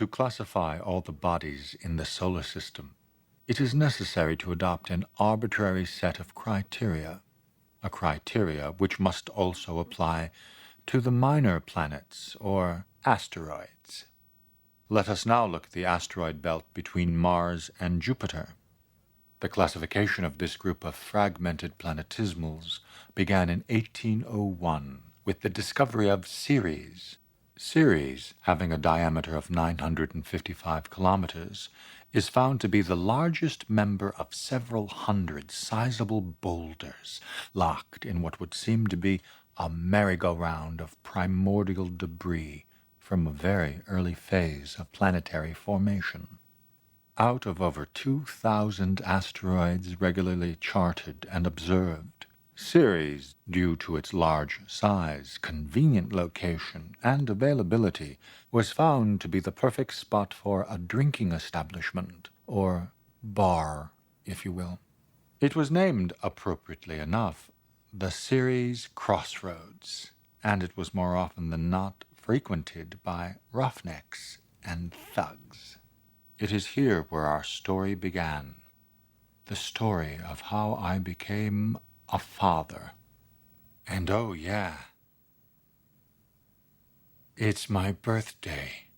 To classify all the bodies in the solar system, it is necessary to adopt an arbitrary set of criteria, a criteria which must also apply to the minor planets or asteroids. Let us now look at the asteroid belt between Mars and Jupiter. The classification of this group of fragmented planetismals began in 1801 with the discovery of Ceres. Ceres, having a diameter of 955 kilometers, is found to be the largest member of several hundred sizable boulders locked in what would seem to be a merry-go-round of primordial debris from a very early phase of planetary formation. Out of over 2,000 asteroids regularly charted and observed, Ceres, due to its large size, convenient location, and availability, was found to be the perfect spot for a drinking establishment, or bar, if you will. It was named, appropriately enough, the Ceres Crossroads, and it was more often than not frequented by roughnecks and thugs. It is here where our story began, the story of how I became a father. And oh yeah, it's my birthday.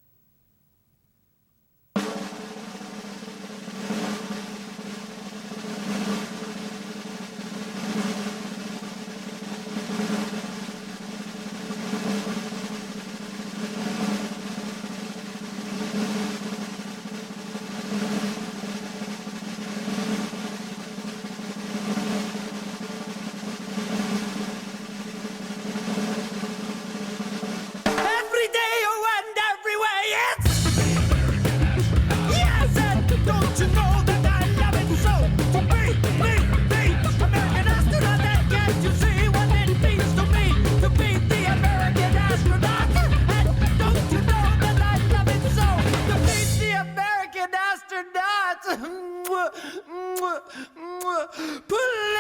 Police!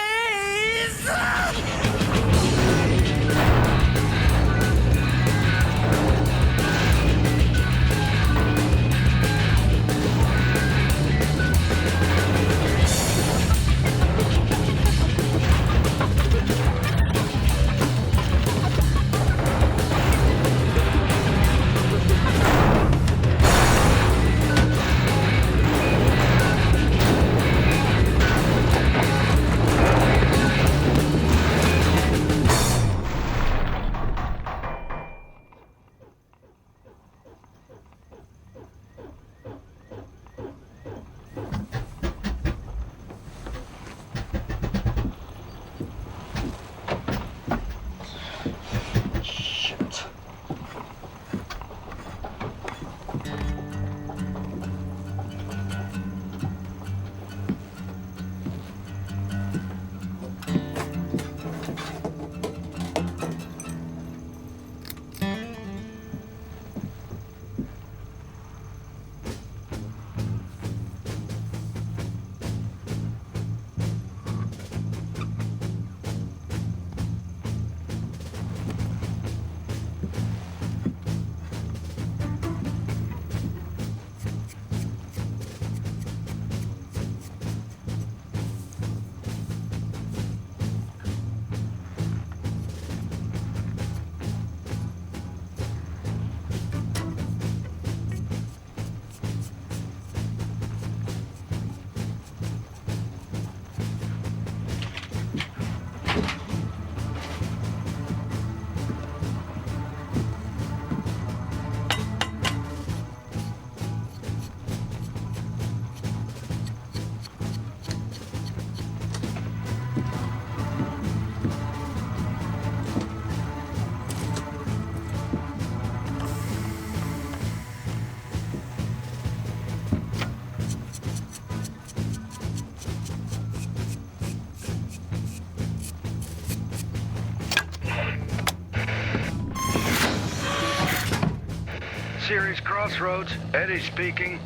Ceres Crossroads, Eddie speaking.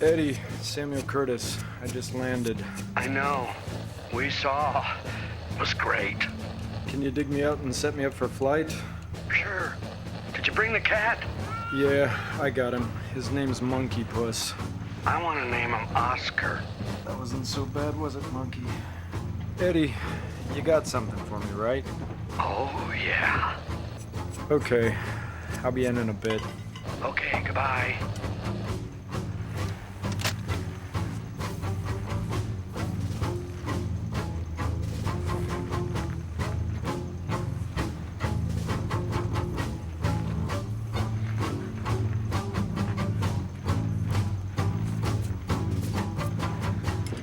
Eddie, Samuel Curtis. I just landed. I know. We saw. It was great. Can you dig me out and set me up for flight? Sure. Did you bring the cat? Yeah, I got him. His name's Monkey Puss. I want to name him Oscar. That wasn't so bad, was it, Monkey? Eddie, you got something for me, right? Oh, yeah. Okay, I'll be in a bit. Okay, goodbye.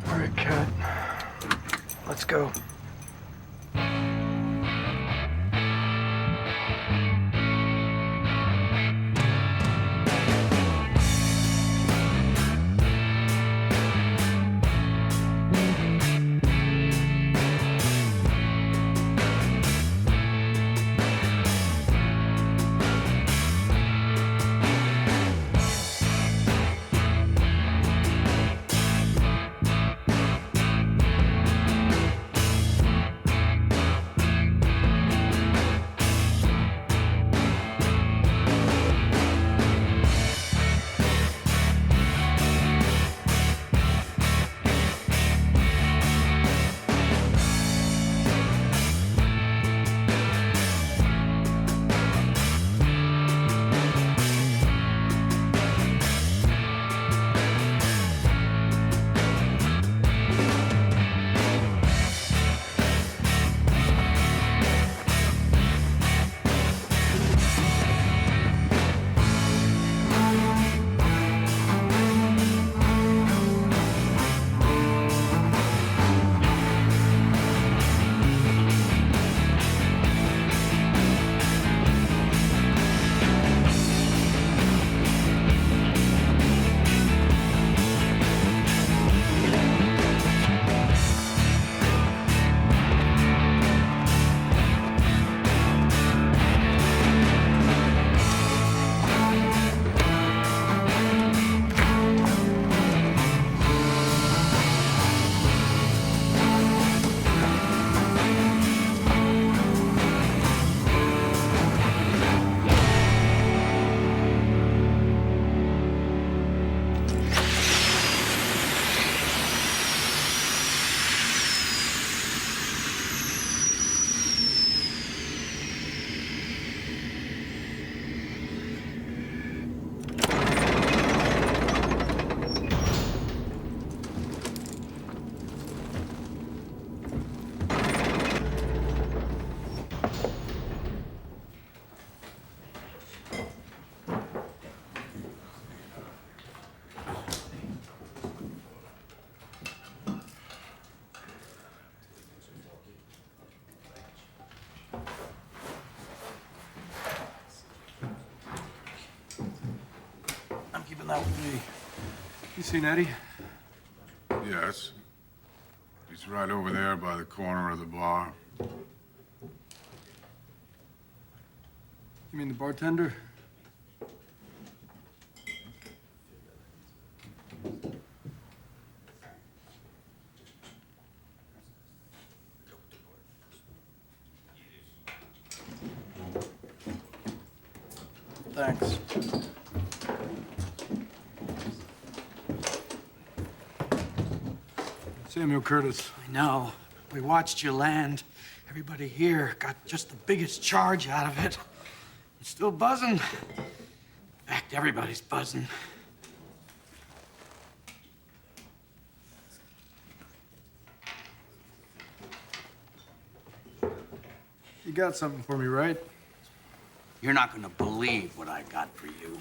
All right, Cat. Let's go. I'm keeping that with me. You seen Eddie? Yes. He's right over there by the corner of the bar. You mean the bartender? Thanks. Samuel Curtis. I know. We watched you land. Everybody here got just the biggest charge out of it. It's still buzzing. In fact, everybody's buzzing. You got something for me, right? You're not gonna believe what I got for you.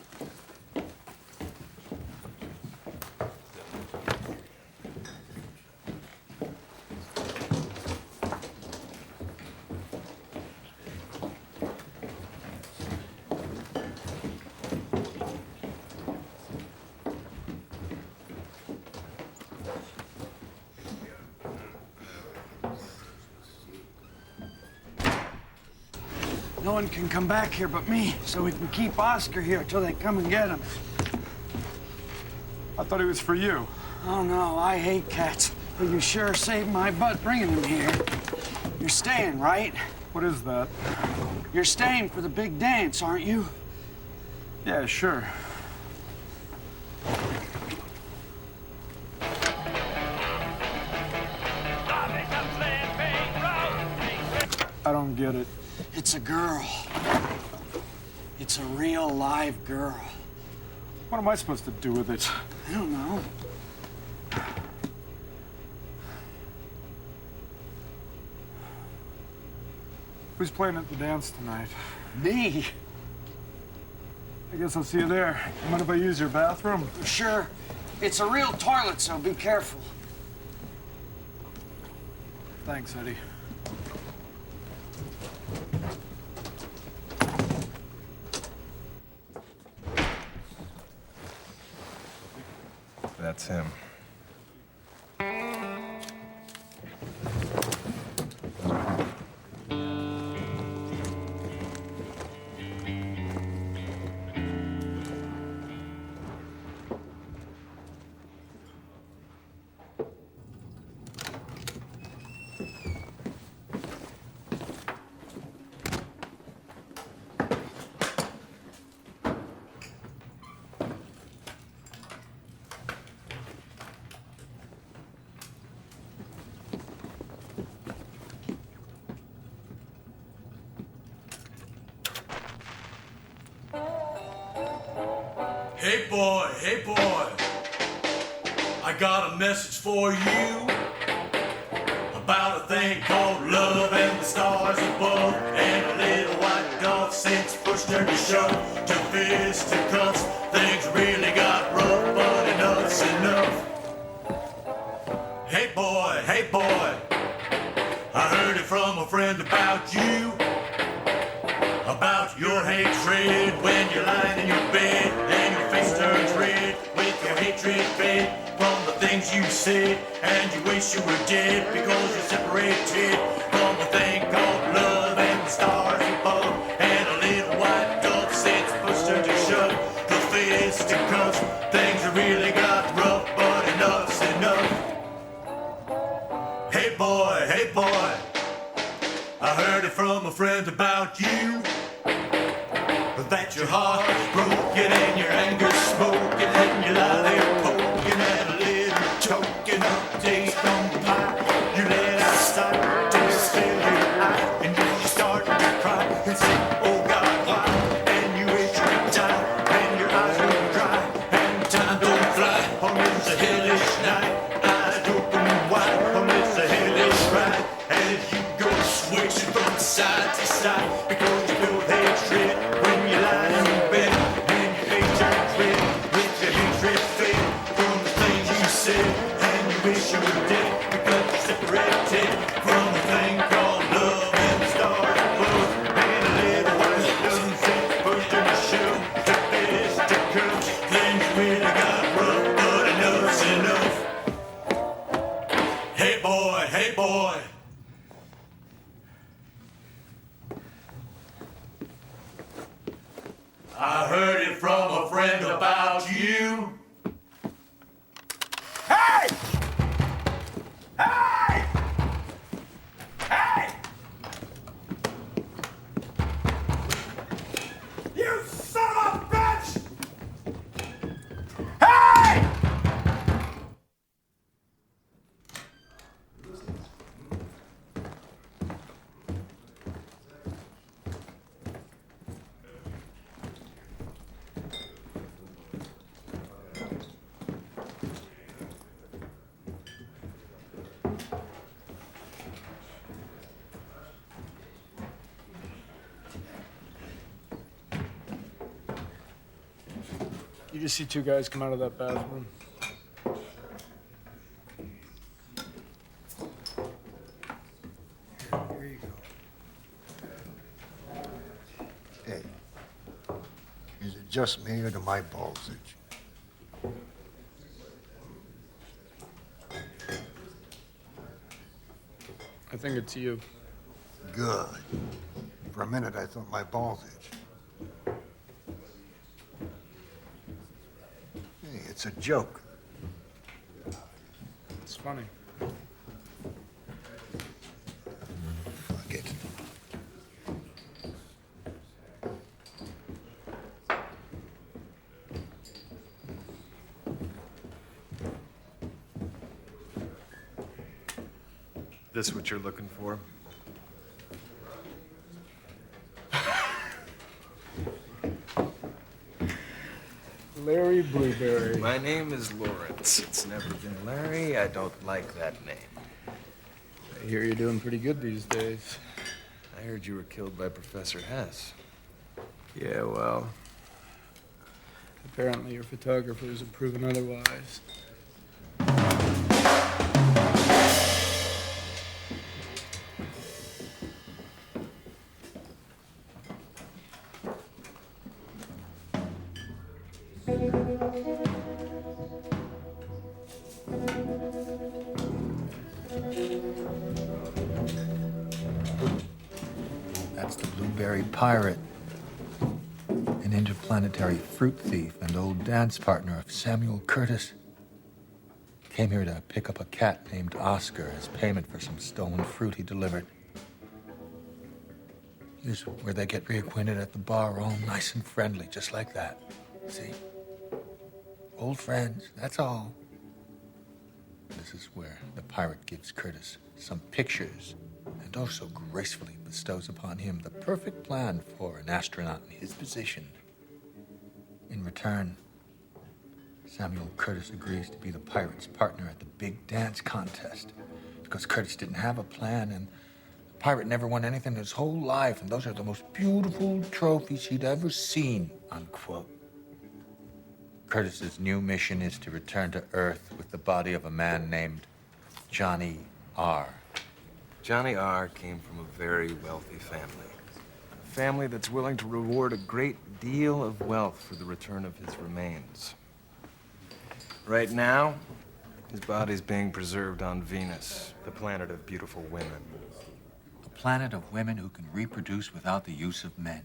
No one can come back here but me, so we can keep Oscar here till they come and get him. I thought it was for you. Oh, no, I hate cats, but you sure saved my butt bringing him here. You're staying, right? What is that? You're staying for the big dance, aren't you? Yeah, sure. I don't get it. It's a girl. It's a real live girl. What am I supposed to do with it? I don't know. Who's playing at the dance tonight? Me? I guess I'll see you there. Mind if I use your bathroom? Sure. It's a real toilet, so be careful. Thanks, Eddie. That's him. Hey boy, I got a message for you about a thing called love and the stars above, and a little white dove since push turned to shove, to fisticuffs, things really got rough, but enough's enough. Hey boy, I heard it from a friend about you, about your hatred when you're lying in your bed and your face turns red with your hatred fed from the things you said, and you wish you were dead because you're separated from a thing called love and the stars above, and a little white dove sits pushed her to shove the fisticuffs, things that really got rough, but enough's enough. Hey boy, I heard it from a friend about you, that your heart is broken and your anger's smoking and you lie there poking at a little choking up days gone by. You let out sight to still your eye, and you start to cry and say, oh God, why? And you wish you could die, and your eyes will dry, and time don't fly on this hellish night. Eyes open wide on this hellish ride, as you go switching from side to side because you feel hatred. Wish you were dead because you're separated from a thing called love and the stars above, and a little white dove sits pushed in the shoe to fisticuffs, things really got rough, but enough's enough. Hey boy, I heard it from a friend about you. Hey! Hey! Hey! You son of a bitch! Hey! You just see two guys come out of that bathroom. Here you go. Hey, is it just me or do my balls itch? I think it's you. Good. For a minute, I thought my balls itched. Hey, it's a joke. It's funny. Fuck it. this what you're looking for? Larry Blueberry. My name is Lawrence. It's never been Larry. I don't like that name. I hear you're doing pretty good these days. I heard you were killed by Professor Hess. Yeah, well, apparently your photographers have proven otherwise. That's the Blueberry Pirate, an interplanetary fruit thief and old dance partner of Samuel Curtis. Came here to pick up a cat named Oscar as payment for some stolen fruit he delivered. Here's where they get reacquainted at the bar, all nice and friendly, just like that. See? Old friends, that's all. This is where the pirate gives Curtis some pictures and also gracefully bestows upon him the perfect plan for an astronaut in his position. In return, Samuel Curtis agrees to be the pirate's partner at the big dance contest because Curtis didn't have a plan and the pirate never won anything in his whole life, and those are the most beautiful trophies he'd ever seen, unquote. Curtis's new mission is to return to Earth with the body of a man named Johnny R. Johnny R. came from a very wealthy family. A family that's willing to reward a great deal of wealth for the return of his remains. Right now, his body's being preserved on Venus, the planet of beautiful women. A planet of women who can reproduce without the use of men.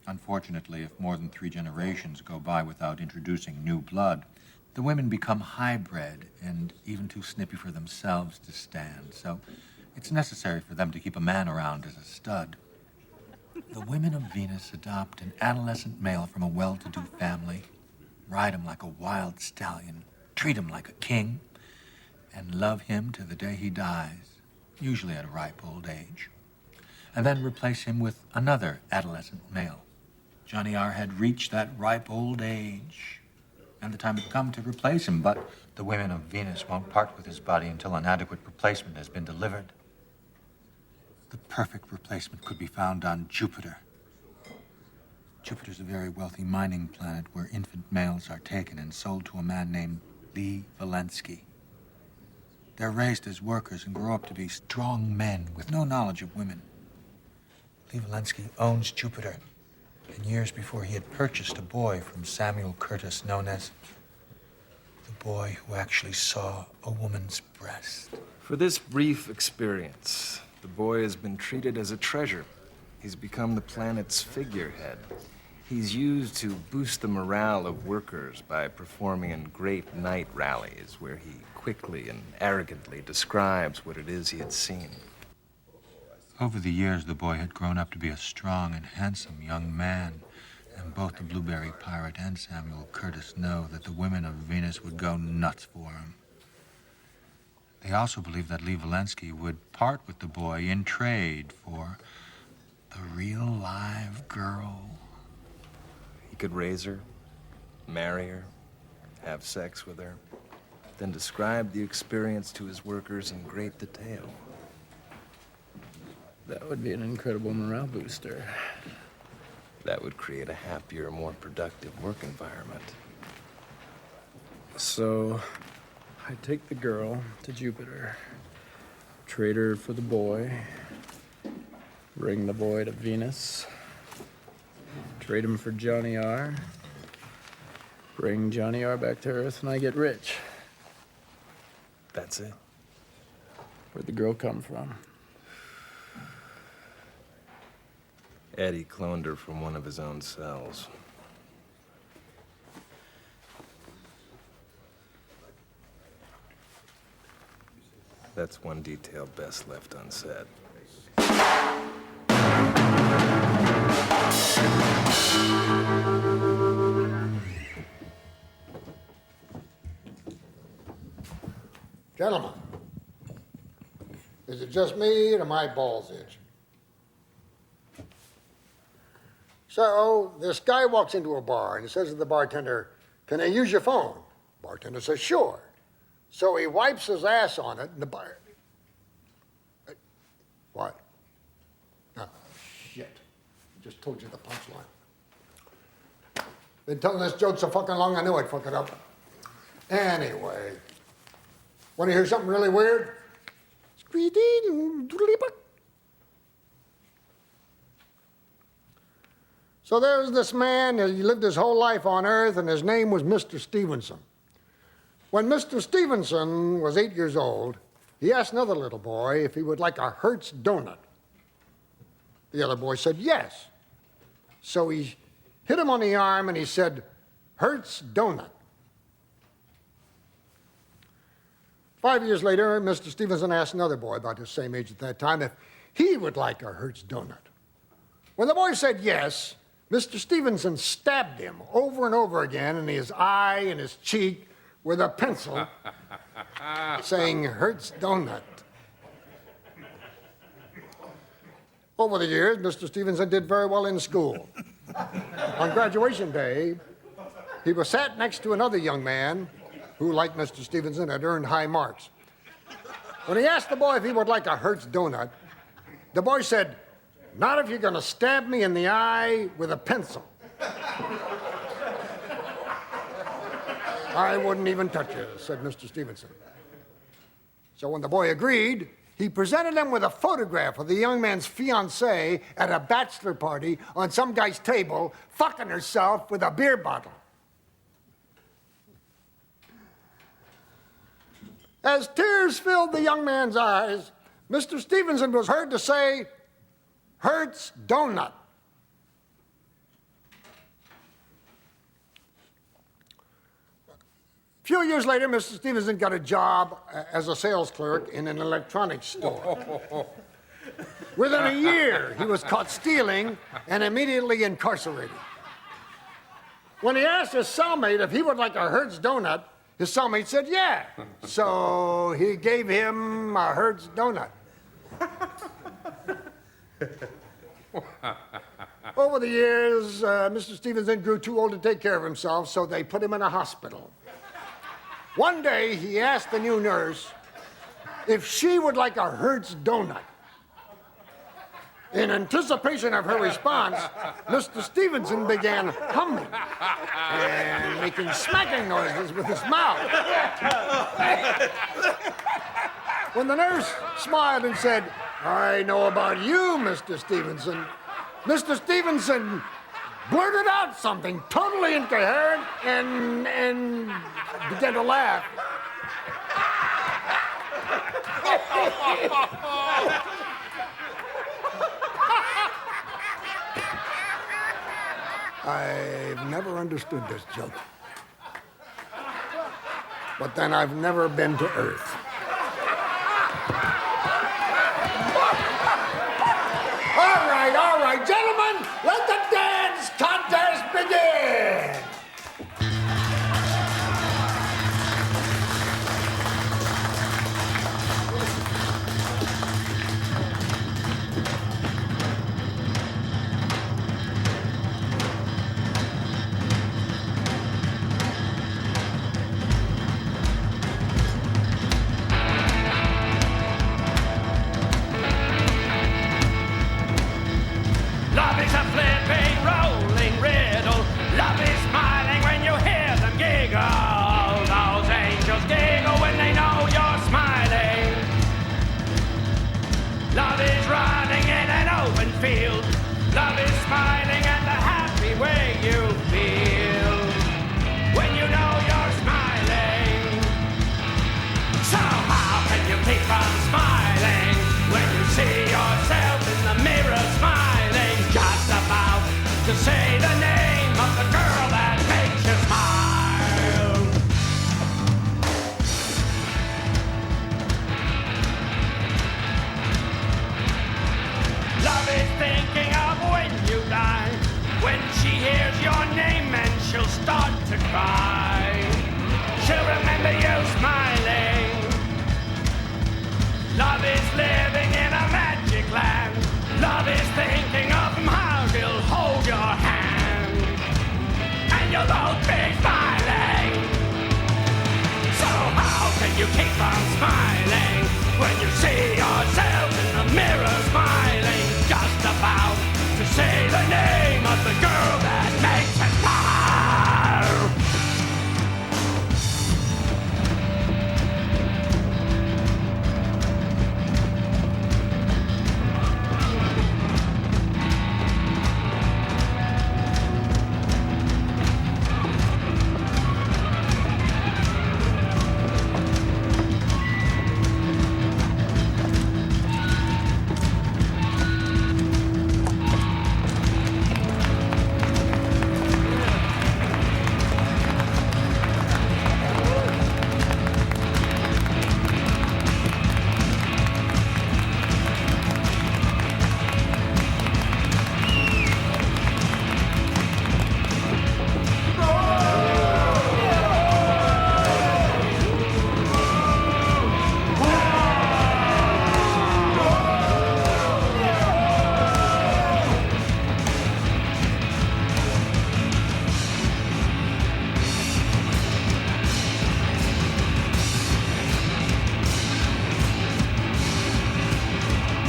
Unfortunately, if more than 3 generations go by without introducing new blood, the women become high-bred and even too snippy for themselves to stand. So it's necessary for them to keep a man around as a stud. The women of Venus adopt an adolescent male from a well-to-do family, ride him like a wild stallion, treat him like a king, and love him to the day he dies, usually at a ripe old age, and then replace him with another adolescent male. Johnny R. had reached that ripe old age, and the time had come to replace him, but the women of Venus won't part with his body until an adequate replacement has been delivered. The perfect replacement could be found on Jupiter. Jupiter's a very wealthy mining planet where infant males are taken and sold to a man named Lee Valensky. They're raised as workers and grow up to be strong men with no knowledge of women. Lee Valensky owns Jupiter, and years before he had purchased a boy from Samuel Curtis known as the boy who actually saw a woman's breast. For this brief experience, the boy has been treated as a treasure. He's become the planet's figurehead. He's used to boost the morale of workers by performing in great night rallies where he quickly and arrogantly describes what it is he had seen. Over the years, the boy had grown up to be a strong and handsome young man, and both the Blueberry Pirate and Samuel Curtis know that the women of Venus would go nuts for him. They also believe that Lee Valensky would part with the boy in trade for the real live girl. He could raise her, marry her, have sex with her, then describe the experience to his workers in great detail. That would be an incredible morale booster. That would create a happier, more productive work environment. So, I take the girl to Jupiter, trade her for the boy, bring the boy to Venus, trade him for Johnny R, bring Johnny R back to Earth, and I get rich. That's it. Where'd the girl come from? Eddie cloned her from one of his own cells. That's one detail best left unsaid. Gentlemen, Is it just me or my balls itch? So this guy walks into a bar and he says to the bartender, "Can I use your phone?" Bartender says, "Sure." So he wipes his ass on it and the bar... What? Oh, shit. Just told you the punchline. Been telling this joke so fucking long I knew I'd fuck it up. Anyway, want to hear something really weird? So there's this man, he lived his whole life on Earth, and his name was Mr. Stevenson. When Mr. Stevenson was 8 years old, he asked another little boy if he would like a Hertz donut. The other boy said yes. So he hit him on the arm and he said, "Hertz donut." 5 years later, Mr. Stevenson asked another boy about his same age at that time if he would like a Hertz donut. When the boy said yes, Mr. Stevenson stabbed him over and over again in his eye and his cheek with a pencil, saying, "Hertz donut." Over the years, Mr. Stevenson did very well in school. On graduation day, he was sat next to another young man who, like Mr. Stevenson, had earned high marks. When he asked the boy if he would like a Hertz donut, the boy said, "Not if you're going to stab me in the eye with a pencil." "I wouldn't even touch you," said Mr. Stevenson. So when the boy agreed, he presented him with a photograph of the young man's fiancée at a bachelor party on some guy's table, fucking herself with a beer bottle. As tears filled the young man's eyes, Mr. Stevenson was heard to say, "Hertz donut." A few years later, Mr. Stevenson got a job as a sales clerk in an electronics store. Within a year, he was caught stealing and immediately incarcerated. When he asked his cellmate if he would like a Hertz donut, his cellmate said yeah. So he gave him a Hertz donut. Over the years, Mr. Stevenson grew too old to take care of himself, so they put him in a hospital. One day, he asked the new nurse if she would like a Hertz donut. In anticipation of her response, Mr. Stevenson began humming and making smacking noises with his mouth. When the nurse smiled and said, "I know about you, Mr. Stevenson," Mr. Stevenson blurted out something totally incoherent and began to laugh. I've never understood this joke. But then I've never been to Earth. All right, gentlemen, let the dance contest begin. Love is a flipping, rolling riddle. Love is smiling when you hear them giggle. Those angels giggle when they know you're smiling. Love is running in an open field. Love is smiling and the happy way you feel when you know you're smiling. So how can you keep from smiling when you see yourself in the mirror smiling? Just about to say the name of the girl that makes you smile. Love is thinking of when you die, when she hears your name and she'll start to cry. She'll remember you smiling. Love is living you won't be smiling. So how can you keep on smiling when you see yourself in the mirror smiling? Just about to say the name of the girl that makes us smile.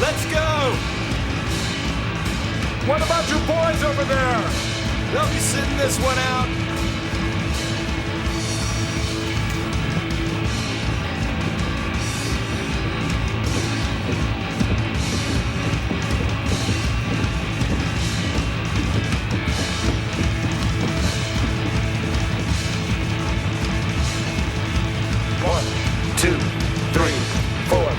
Let's go! What about your boys over there? They'll be sitting this one out. One, two, three, four.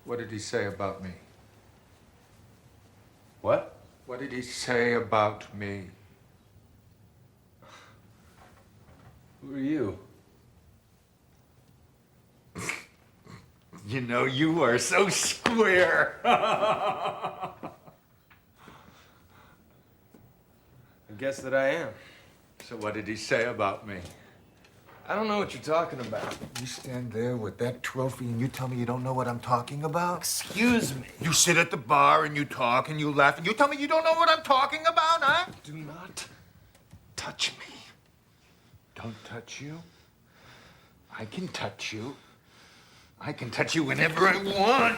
What did he say about me? What? What did he say about me? Who are you? You know, you are so square. I guess that I am. So what did he say about me? I don't know what you're talking about. You stand there with that trophy and you tell me you don't know what I'm talking about? Excuse me. You sit at the bar and you talk and you laugh and you tell me you don't know what I'm talking about, huh? Do not touch me. Don't touch you? I can touch you. I can touch you whenever I want.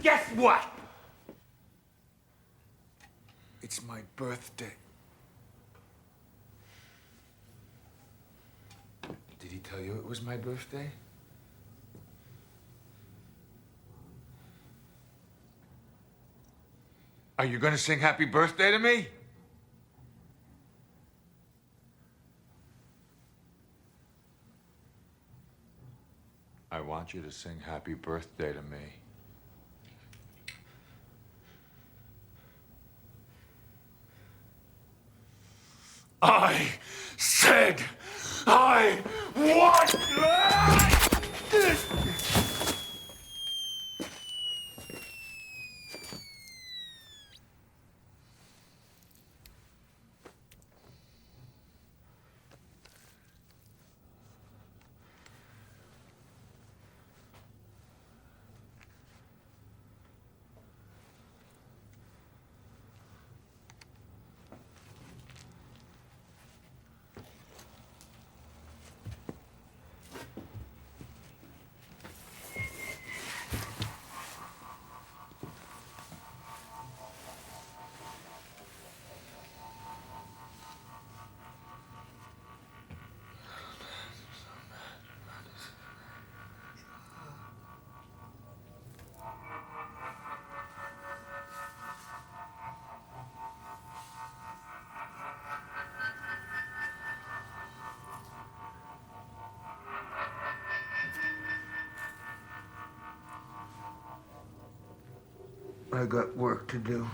Guess what? It's my birthday. Did he tell you it was my birthday? Are you gonna sing happy birthday to me? I want you to sing happy birthday to me. I said I want... I got work to do.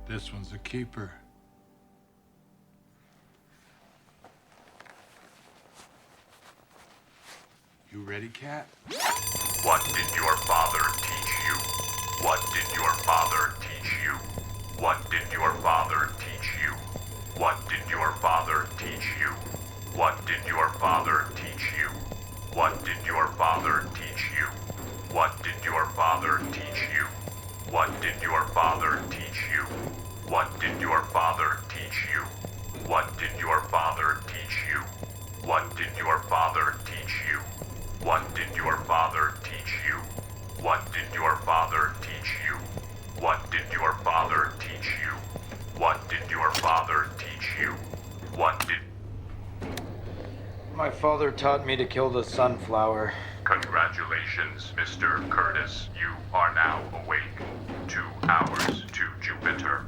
This one's a keeper. You ready, Cat? What did your father teach you? What did your father teach you? What did your father teach you? What did your father teach you? What did your father teach you? What did your father teach you? What did your father teach you? What did your father teach you? What did your father teach you? What did your father teach you? What did your father teach you? What did your father teach you? What did your father teach you? What did your father teach you? What did your father teach you? What did... My father taught me to kill the sunflower. Congratulations, Mr. Curtis. You are now awake. 2 hours to Jupiter.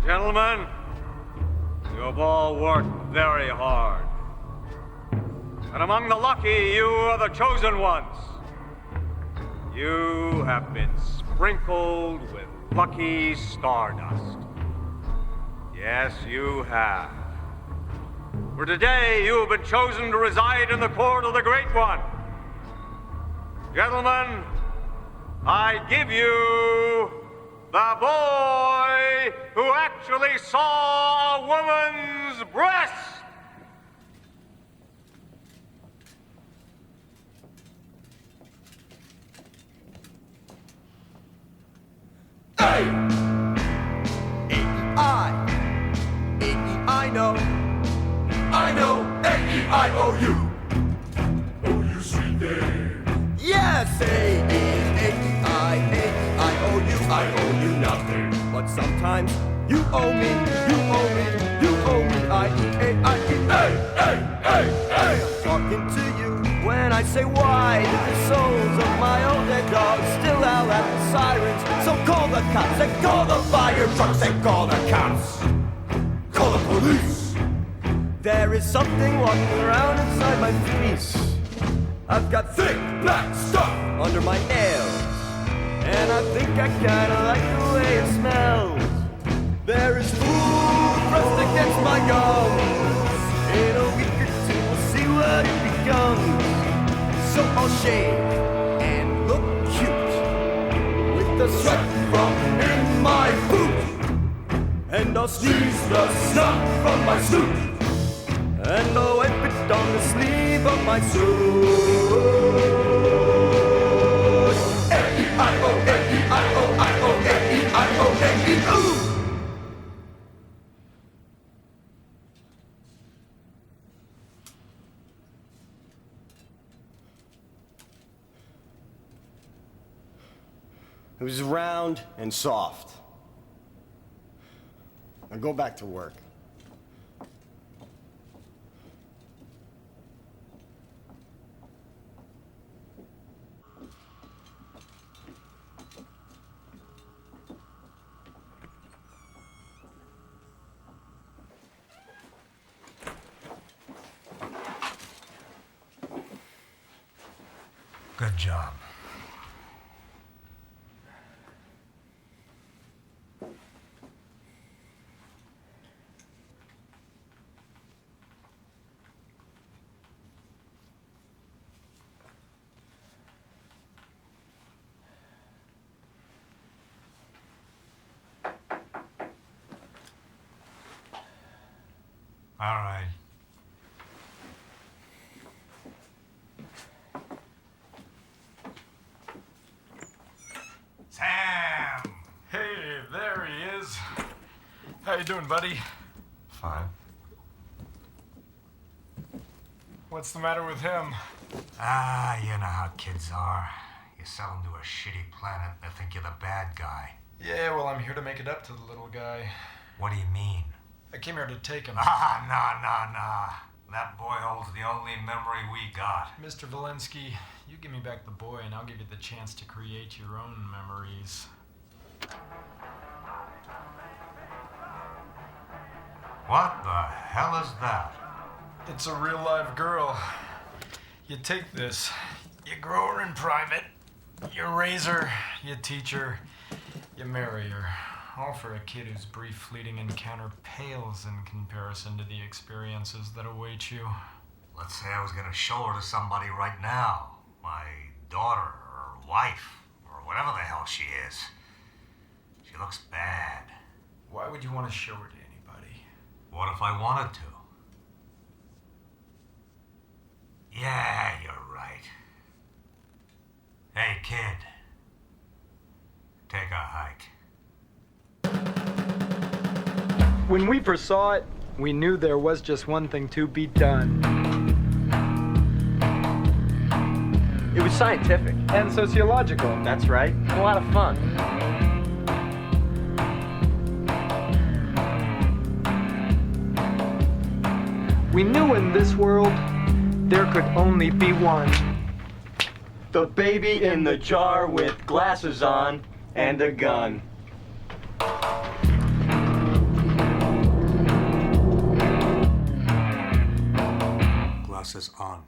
Gentlemen, you have all worked very hard. And among the lucky, you are the chosen ones. You have been sprinkled with lucky stardust. Yes, you have. For today, you have been chosen to reside in the court of the Great One. Gentlemen, I give you the boy who actually saw a woman's breast. I know, A-E-I-O-U. Oh, you sweet day. Yes, A-E-I-O-U. I owe you nothing. But sometimes you owe me, I-E-A-I-E. Hey! I'm talking to you when I say why do the souls of my old dead dogs still howl at the sirens? So call the cops and call the fire trucks and call the cops. Call the police. There is something walking around inside my feet. I've got thick black stuff under my nails, and I think I kinda like the way it smells. There is food pressed against my gums. In a week or two we'll see what it becomes. So I'll shave and look cute with the sweat from in my boot, and I'll sneeze the snot from my suit, and I'll wipe it on the sleeve of my suit. A-E-I-O, A-E-I-O, I-O, A-E-I-O, A-E-O. It was round and soft. Now go back to work. Good job. All right. Sam! Hey, there he is. How you doing, buddy? Fine. What's the matter with him? Ah, you know how kids are. You sell them to a shitty planet, they think you're the bad guy. Yeah, well, I'm here to make it up to the little guy. What do you mean? I came here to take him. Ah, nah. That boy holds the only memory we got. Mr. Valensky, you give me back the boy and I'll give you the chance to create your own memories. What the hell is that? It's a real live girl. You take this, you grow her in private, you raise her, you teach her, you marry her. All for a kid whose brief fleeting encounter pales in comparison to the experiences that await you. Let's say I was gonna show her to somebody right now. My daughter or wife or whatever the hell she is. She looks bad. Why would you want to show her to anybody? What if I wanted to? Yeah, you're right. Hey, kid. Take a hike. When we first saw it, we knew there was just one thing to be done. It was scientific. And sociological. That's right. And a lot of fun. We knew in this world, there could only be one. The baby in the jar with glasses on and a gun. Glasses on.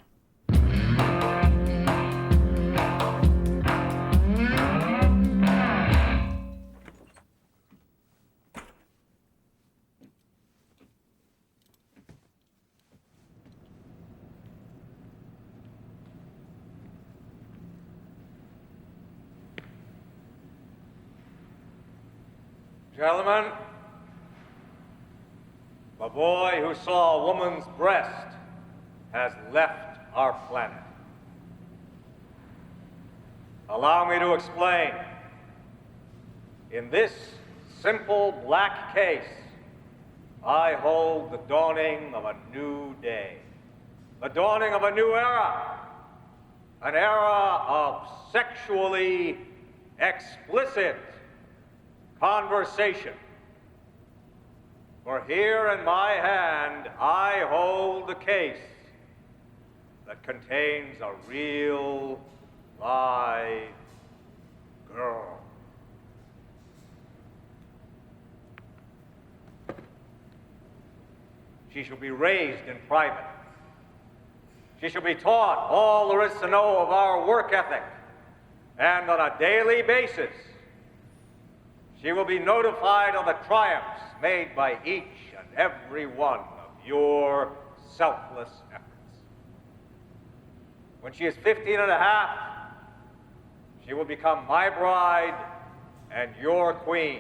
Gentlemen, the boy who saw a woman's breast has left our planet. Allow me to explain. In this simple black case, I hold the dawning of a new day, the dawning of a new era, an era of sexually explicit conversation. For here in my hand, I hold the case that contains a real, live girl. She shall be raised in private. She shall be taught all there is to know of our work ethic. And on a daily basis, she will be notified of the triumphs made by each and every one of your selfless efforts. When she is 15 and a half, she will become my bride and your queen.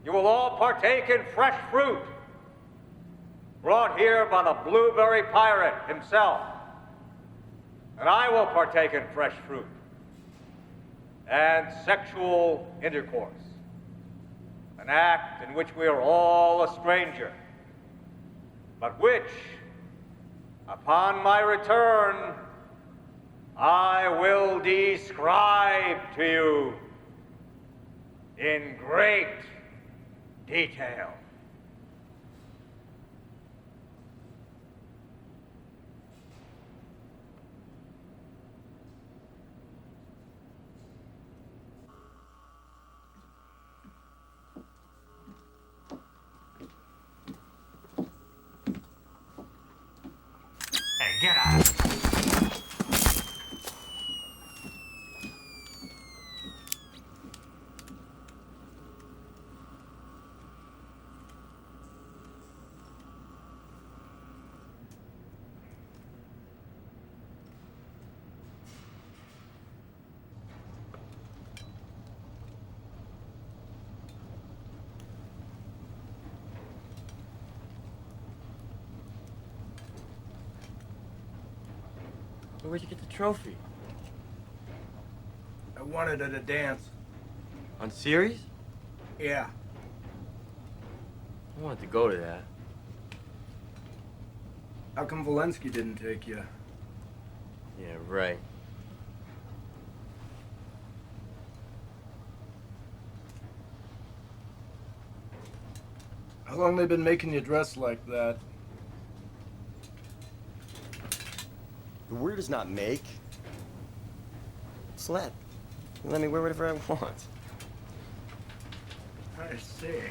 You will all partake in fresh fruit, brought here by the blueberry pirate himself. And I will partake in fresh fruit and sexual intercourse, an act in which we are all a stranger, but which, upon my return, I will describe to you in great detail. Hey, get out. Where'd you get the trophy? I won it at a dance. On series? Yeah. I wanted to go to that. How come Valensky didn't take you? Yeah, right. How long they been making you dress like that? The word is not make. It's let. Let me wear whatever I want. I see.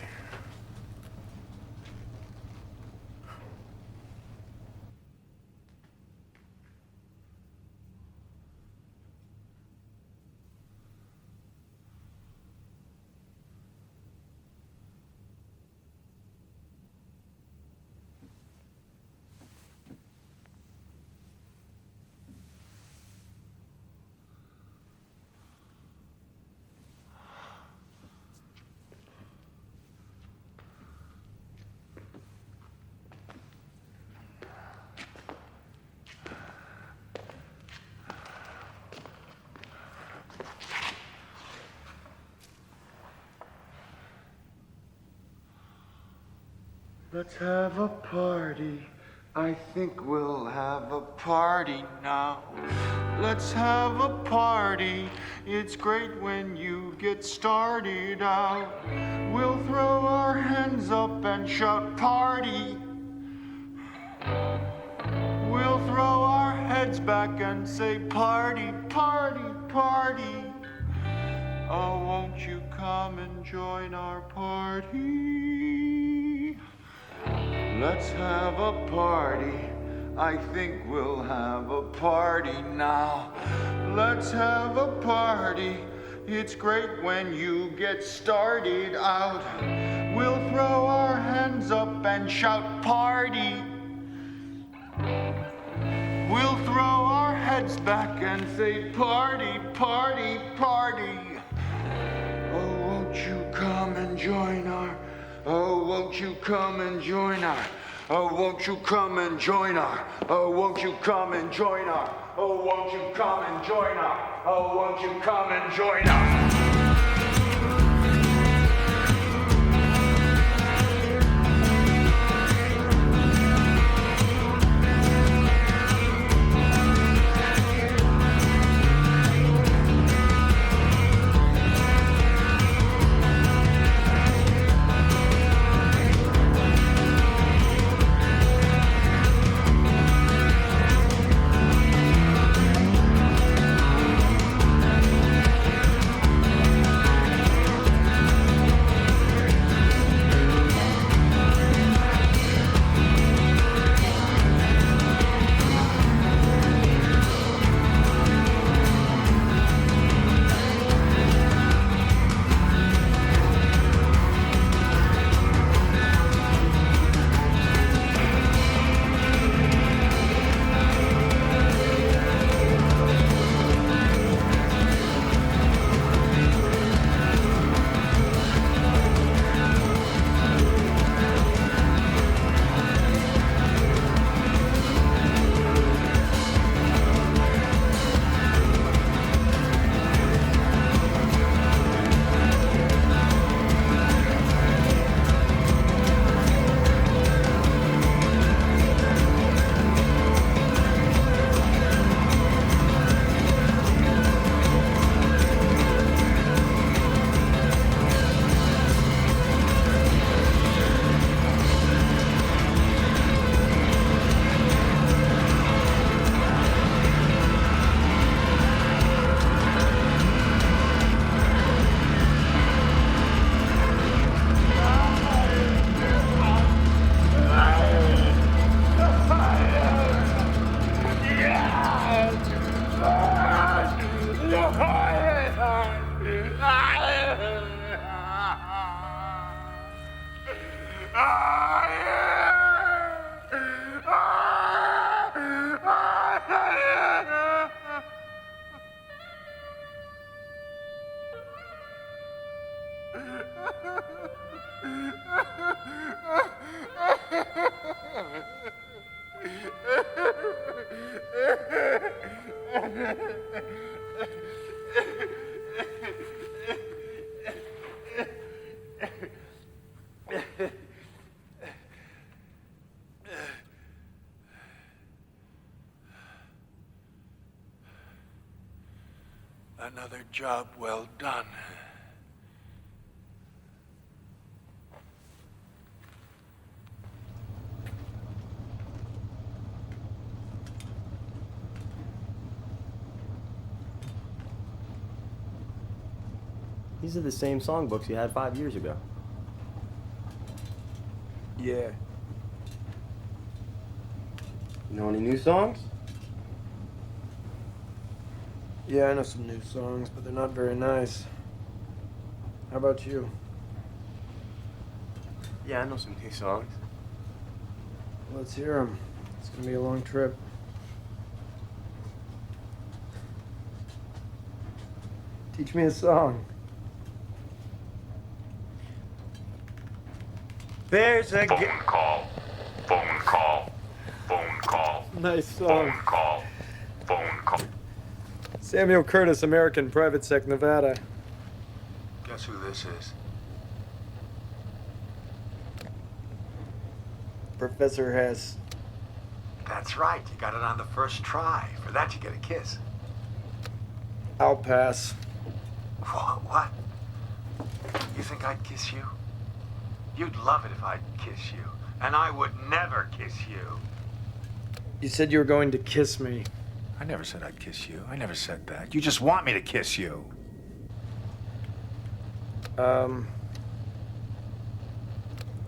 Let's have a party. I think we'll have a party now. Let's have a party. It's great when you get started out. We'll throw our hands up and shout party. We'll throw our heads back and say party, party, party. Oh, won't you come and join our party? Let's have a party. I think we'll have a party now. Let's have a party. It's great when you get started out. We'll throw our hands up and shout party. We'll throw our heads back and say party, party, party. Oh, won't you come and join our? Oh, won't you come and join our? Oh, won't you come and join our? Oh, won't you come and join our? Oh, won't you come and join our? Oh, won't you come and join our? Another job well done. These are the same songbooks you had 5 years ago. Yeah. You know any new songs? Yeah, I know some new songs, but they're not very nice. How about you? Yeah, I know some new songs. Let's hear them. It's gonna be a long trip. Teach me a song. There's a phone call. Phone call. Phone call. Nice song. Phone call. Phone call. Samuel Curtis, American Private Sec, Nevada. Guess who this is? Professor Hess. That's right. You got it on the first try. For that, you get a kiss. I'll pass. What? You think I'd kiss you? You'd love it if I'd kiss you. And I would never kiss you. You said you were going to kiss me. I never said I'd kiss you. I never said that. You just want me to kiss you.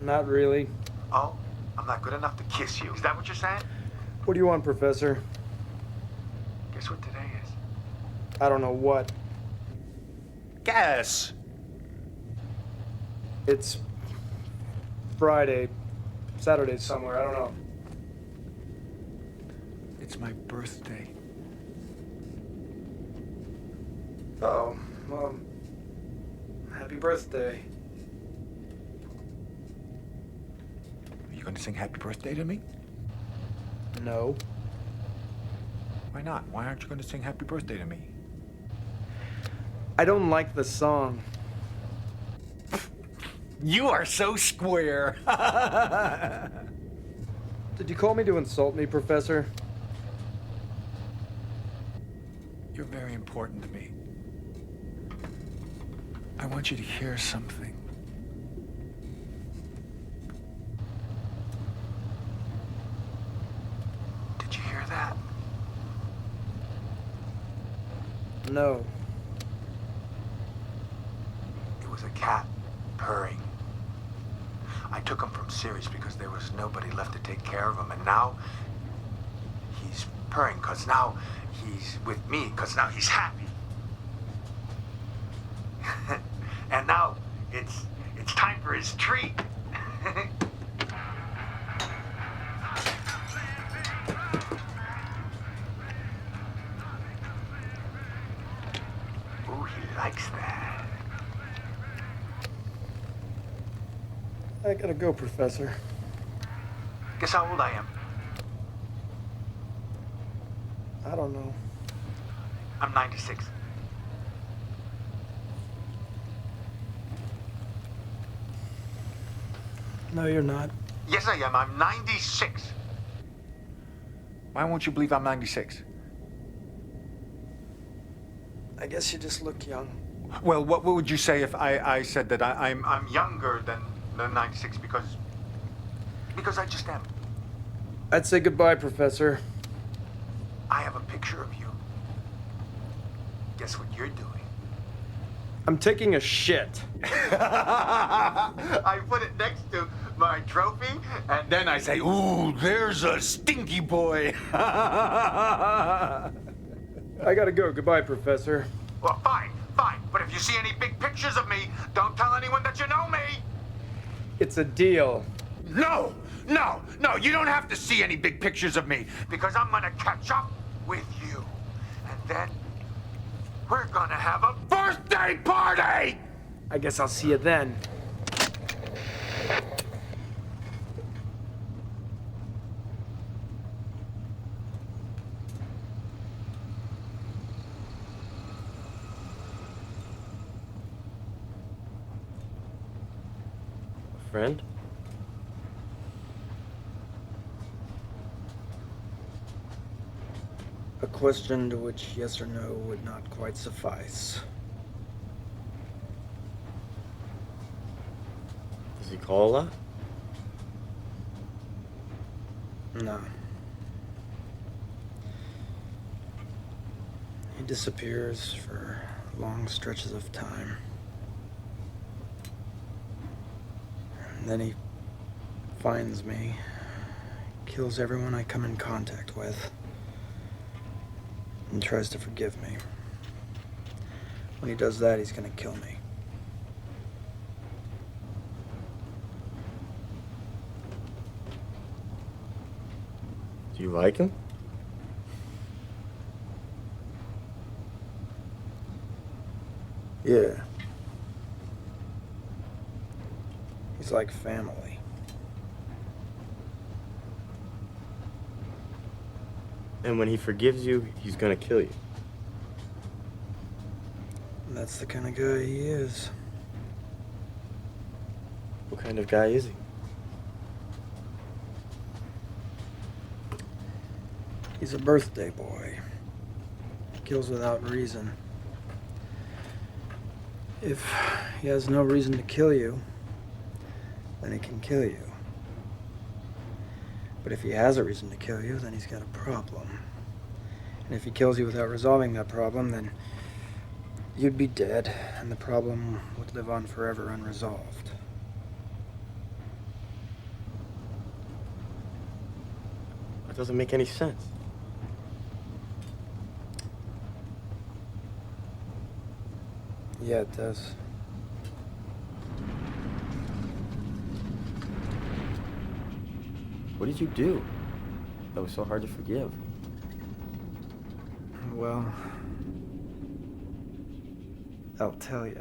Not really. Oh? I'm not good enough to kiss you. Is that what you're saying? What do you want, Professor? Guess what today is? I don't know what. Guess. It's Friday, Saturday somewhere, I don't know. It's my birthday. Oh, well, happy birthday. going to sing happy birthday to me? No. Why not? Why aren't you going to sing happy birthday to me? I don't like the song. You are so square. Did you call me to insult me, Professor? You're very important to me. I want you to hear something. Did you hear that? No. It was a cat purring. I took him from Sirius because there was nobody left to take care of him, and now he's purring because now he's with me, because now he's happy. And now it's time for his treat. Ooh, he likes that. I gotta go, Professor. Guess how old I am? I don't know. I'm 96. No, you're not. Yes, I am. I'm 96. Why won't you believe I'm 96? I guess you just look young. Well, what would you say if I said that I'm younger than 96 because I just am? I'd say goodbye, Professor. I have a picture of you. Guess what you're doing? I'm taking a shit. I put it next to my trophy, and then I say, ooh, there's a stinky boy. I gotta go. Goodbye, Professor. Well, fine. But if you see any big pictures of me, don't tell anyone that you know me. It's a deal. No, you don't have to see any big pictures of me, because I'm gonna catch up with you. And then we're gonna have a birthday party! I guess I'll see you then. Friend? A question to which yes or no would not quite suffice. Does he call a lot? No. He disappears for long stretches of time. And then he finds me, kills everyone I come in contact with, and tries to forgive me. When he does that, he's gonna kill me. Do you like him? Yeah. He's like family. And when he forgives you, he's gonna kill you. That's the kind of guy he is. What kind of guy is he? He's a birthday boy. He kills without reason. If he has no reason to kill you, then he can kill you. But if he has a reason to kill you, then he's got a problem. And if he kills you without resolving that problem, then you'd be dead, and the problem would live on forever unresolved. That doesn't make any sense. Yeah, it does. What did you do that was so hard to forgive? Well, I'll tell you.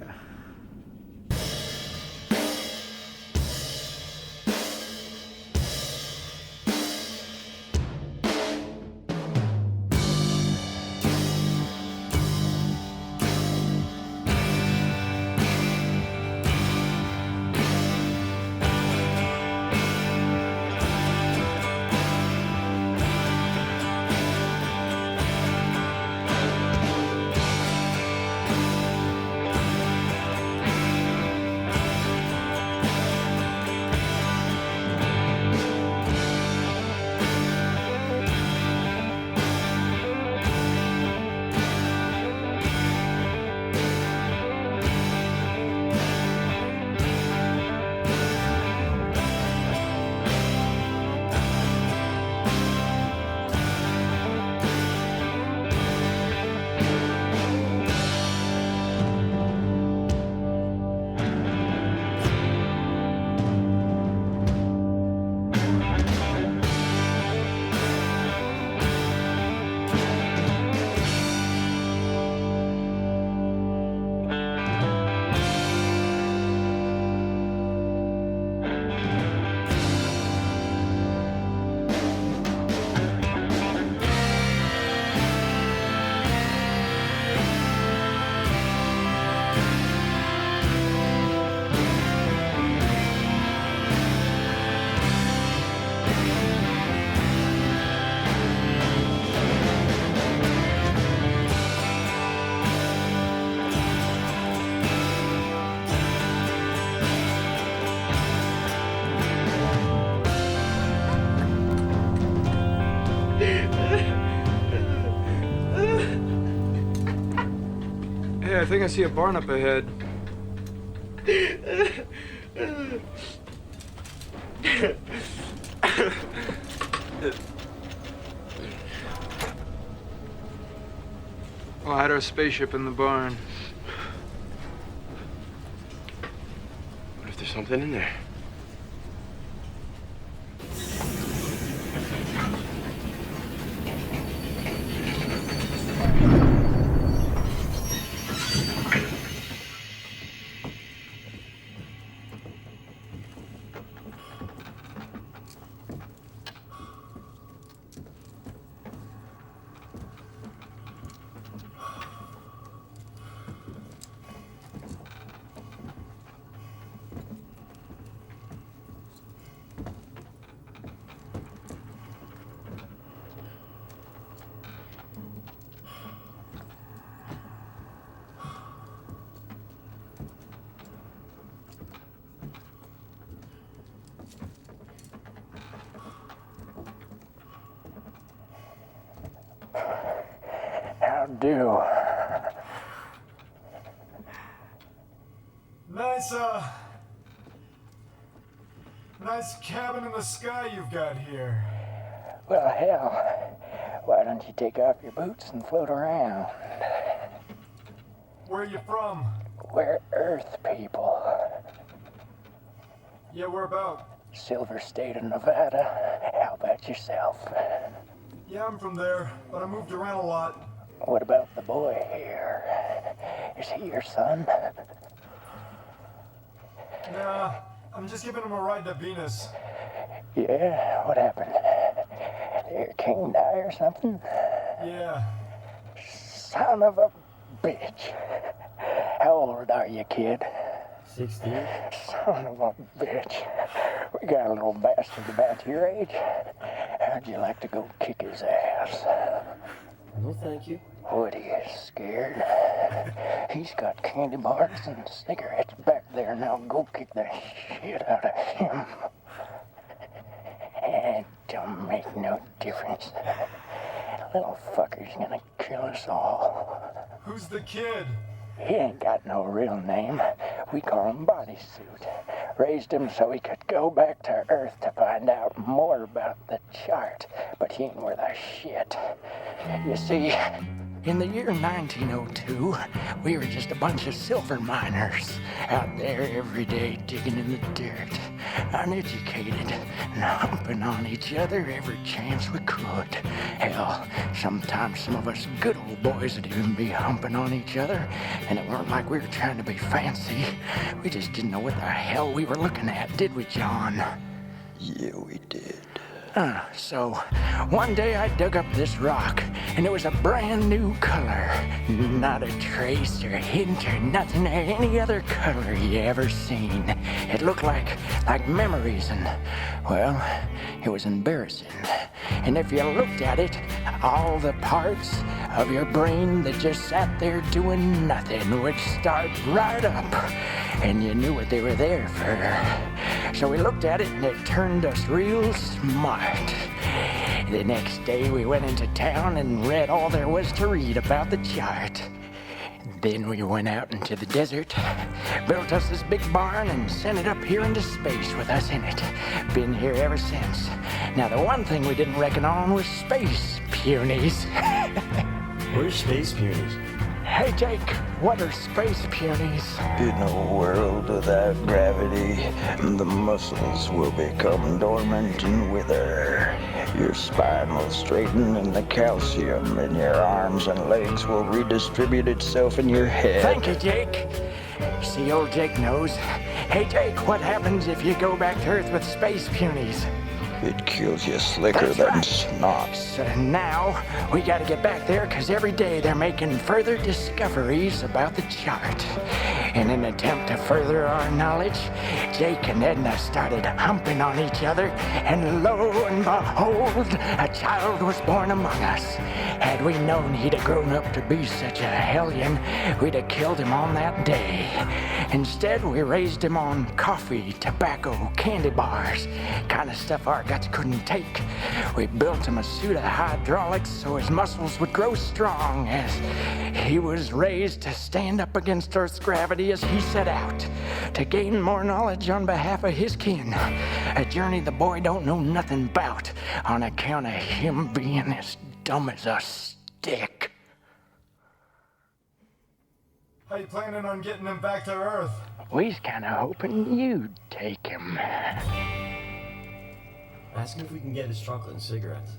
I think I see a barn up ahead. I had our spaceship in the barn. What if there's something in there? How do? Nice cabin in the sky you've got here. Well, hell, why don't you take off your boots and float around? Where are you from? We're Earth people. Yeah, where about? Silver State of Nevada. How about yourself? Yeah, I'm from there, but I moved around a lot. What about the boy here? Is he your son? Nah, I'm just giving him a ride to Venus. Yeah, what happened? Did your king die or something? Yeah. Son of a bitch. How old are you, kid? 16. Son of a bitch. We got a little bastard about your age. How'd you like to go kick his ass? No, thank you. What, are you scared? He's got candy bars and cigarettes back there. Now go kick the shit out of him. It don't make no difference. Little fucker's gonna kill us all. Who's the kid? He ain't got no real name. We call him Bodysuit. Raised him so he could go back to Earth to find out more about the chart. But he ain't worth a shit. You see, in the year 1902, we were just a bunch of silver miners out there every day digging in the dirt, uneducated and humping on each other every chance we could. Hell, sometimes some of us good old boys would even be humping on each other, and it weren't like we were trying to be fancy. We just didn't know what the hell we were looking at, did we, John? Yeah, we did. So, one day I dug up this rock, and it was a brand new color. Not a trace or hint or nothing of any other color you ever seen. It looked like memories, and, well, it was embarrassing. And if you looked at it, all the parts of your brain that just sat there doing nothing would start right up. And you knew what they were there for. So we looked at it, and it turned us real smart. The next day we went into town and read all there was to read about the chart. Then we went out into the desert, built us this big barn, and sent it up here into space with us in it. Been here ever since. Now the one thing we didn't reckon on was space punies. Where's space punies? Hey Jake, what are space punies? In a world without gravity, the muscles will become dormant and wither. Your spine will straighten and the calcium in your arms and legs will redistribute itself in your head. Thank you, Jake. See, old Jake knows. Hey Jake, what happens if you go back to Earth with space punies? It kills you slicker than snot. So now, we gotta get back there, because every day they're making further discoveries about the chart. In an attempt to further our knowledge, Jake and Edna started humping on each other, and lo and behold, a child was born among us. Had we known he'd have grown up to be such a hellion, we'd have killed him on that day. Instead, we raised him on coffee, tobacco, candy bars, kind of stuff our guts couldn't take. We built him a suit of hydraulics so his muscles would grow strong as he was raised to stand up against Earth's gravity as he set out to gain more knowledge on behalf of his kin. A journey the boy don't know nothing about on account of him being as dumb as a stick. How you planning on getting him back to Earth? We's kind of hoping you'd take him. Ask him if we can get his chocolate and cigarettes.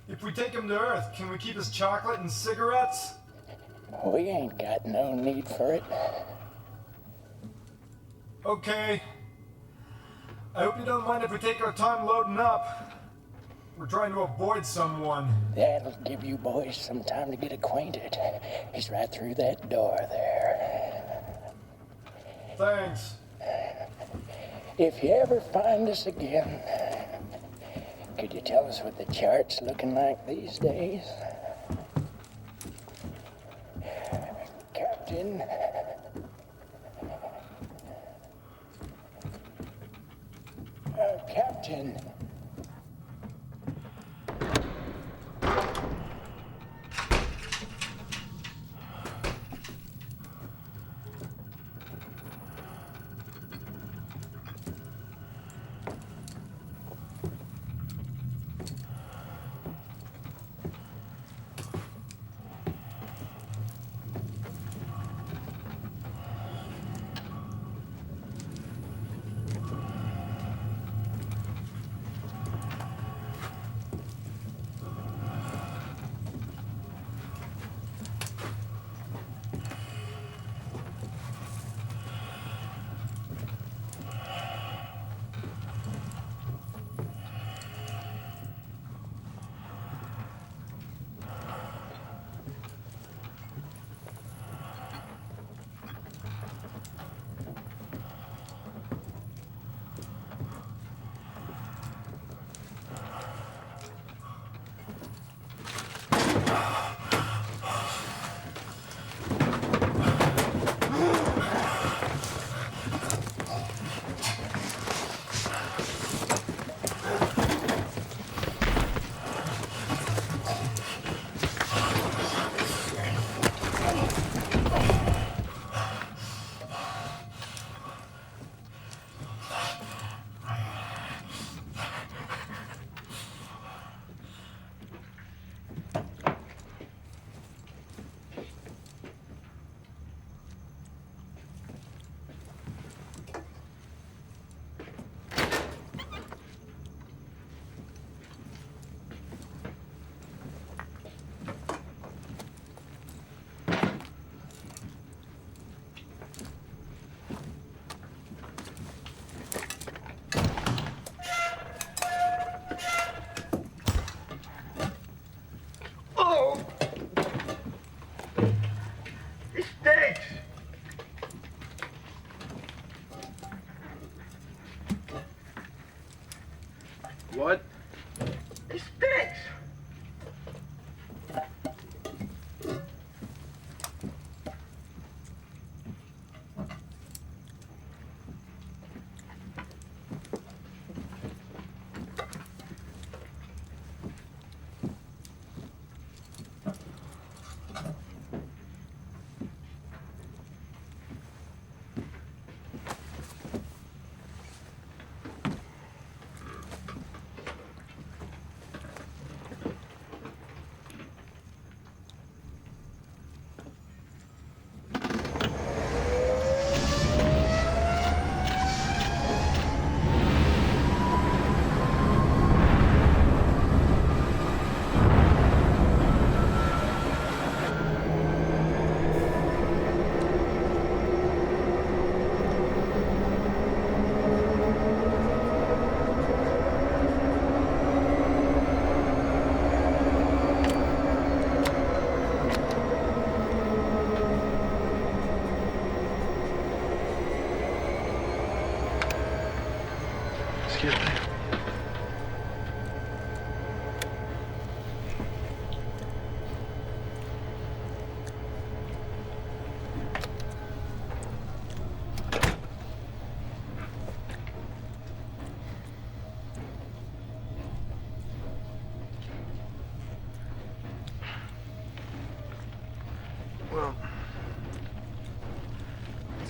If we take him to Earth, can we keep his chocolate and cigarettes? We ain't got no need for it. Okay. I hope you don't mind if we take our time loading up. We're trying to avoid someone. That'll give you boys some time to get acquainted. He's right through that door there. Thanks. If you ever find us again, could you tell us what the chart's looking like these days? Captain? Captain? What? It stinks!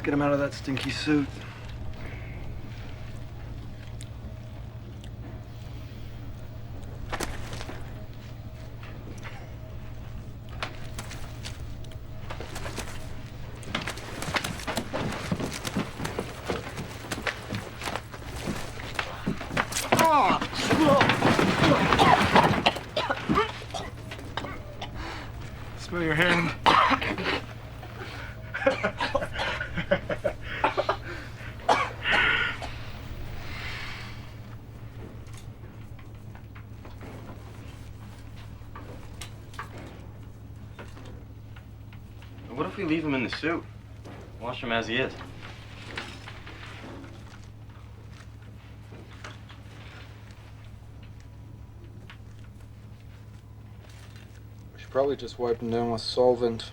get him out of that stinky suit. Smell your hand. What if we leave him in the suit? Wash him as he is. We should probably just wipe him down with solvent.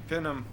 Pin him.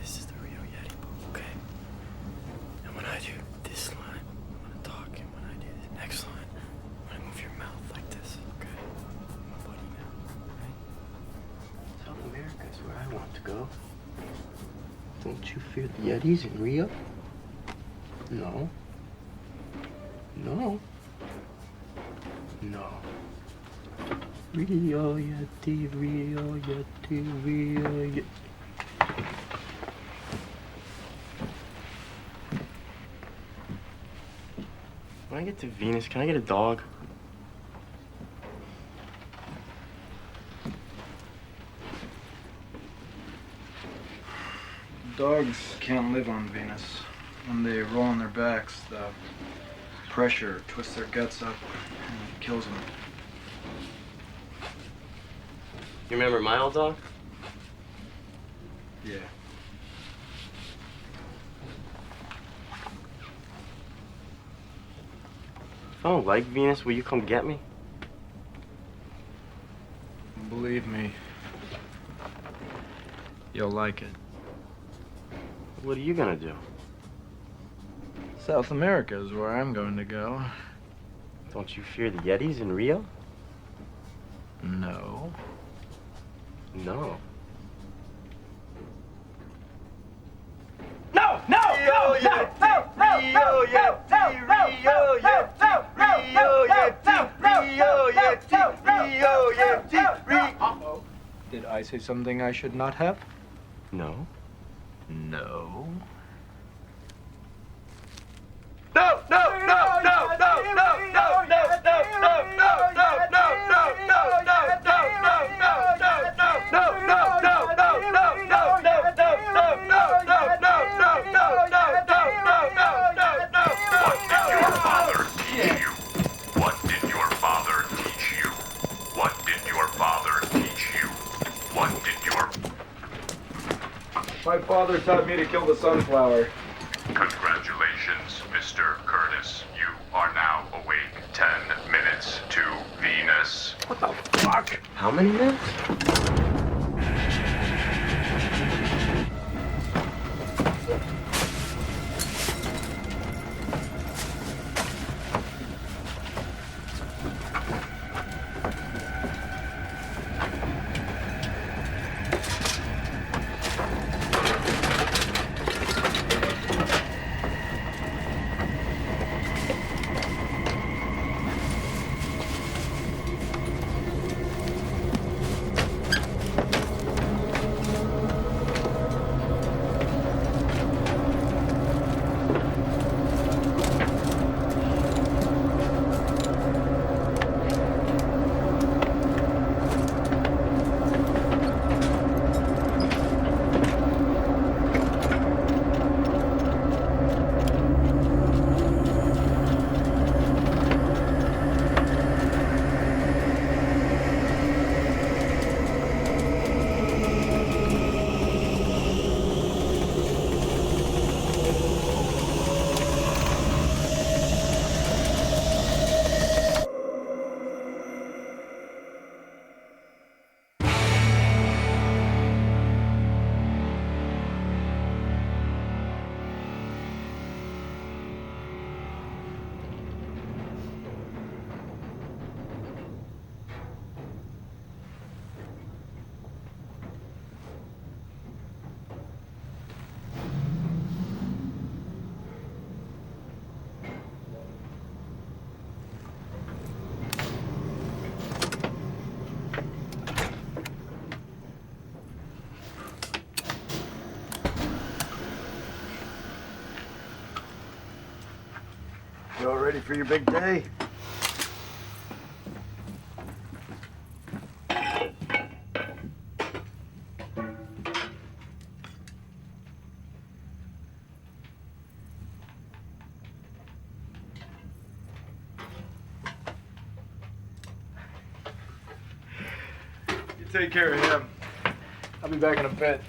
This is the Rio Yeti, okay? And when I do this line, I'm gonna talk, and when I do the next line, I'm gonna move your mouth like this, okay? My buddy now, right? South America is where I want to go. Don't you fear the Yetis in Rio? No. No. No. Rio Yeti, Rio Yeti, Rio Yeti. When I get to Venus, can I get a dog? Dogs can't live on Venus. When they roll on their backs, the pressure twists their guts up and kills them. You remember my old dog? Yeah. If I don't like Venus, will you come get me? Believe me, you'll like it. What are you gonna do? South America is where I'm going to go. Don't you fear the Yetis in Rio? No. No. No! No! No! No! No! No! Rio Yeti, Rio Yeti, Rio Yeti, Rio Yeti, Rio Yeti, Rio. Did I say something I should not have? No. No. father taught me to kill the sunflower. Congratulations, Mr. Curtis. You are now awake. 10 minutes to Venus. What the fuck? How many minutes? You all ready for your big day? You take care of him. I'll be back in a bit.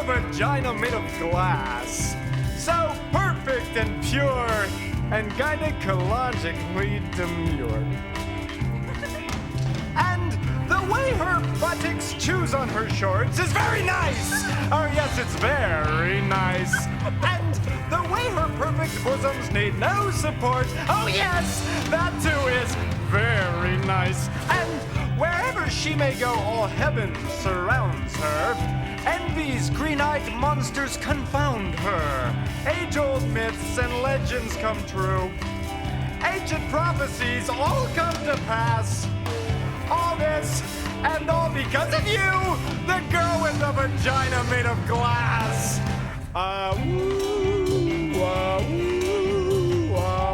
Vagina made of glass, so perfect and pure, and gynecologically demure. And the way her buttocks chews on her shorts is very nice. Oh yes, it's very nice. And the way her perfect bosoms need no support. Oh yes, that too is very nice. And wherever she may go, all heaven surrounds her. And Movies, green-eyed monsters confound her. Age-old myths and legends come true. Ancient prophecies all come to pass. All this, and all because of you, the girl with the vagina made of glass. Woo, woo, woo, woo,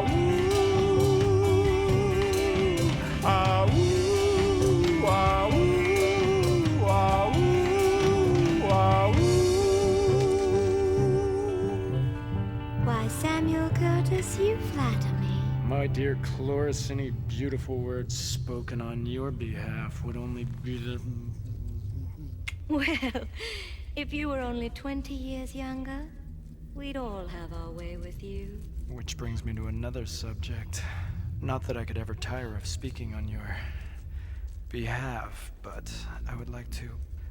Why, Samuel Curtis, you flatter me. My dear Cloris, any beautiful words spoken on your behalf would only be the... Well, if you were only 20 years younger, we'd all have our way with you. Which brings me to another subject. Not that I could ever tire of speaking on your behalf, but I would like to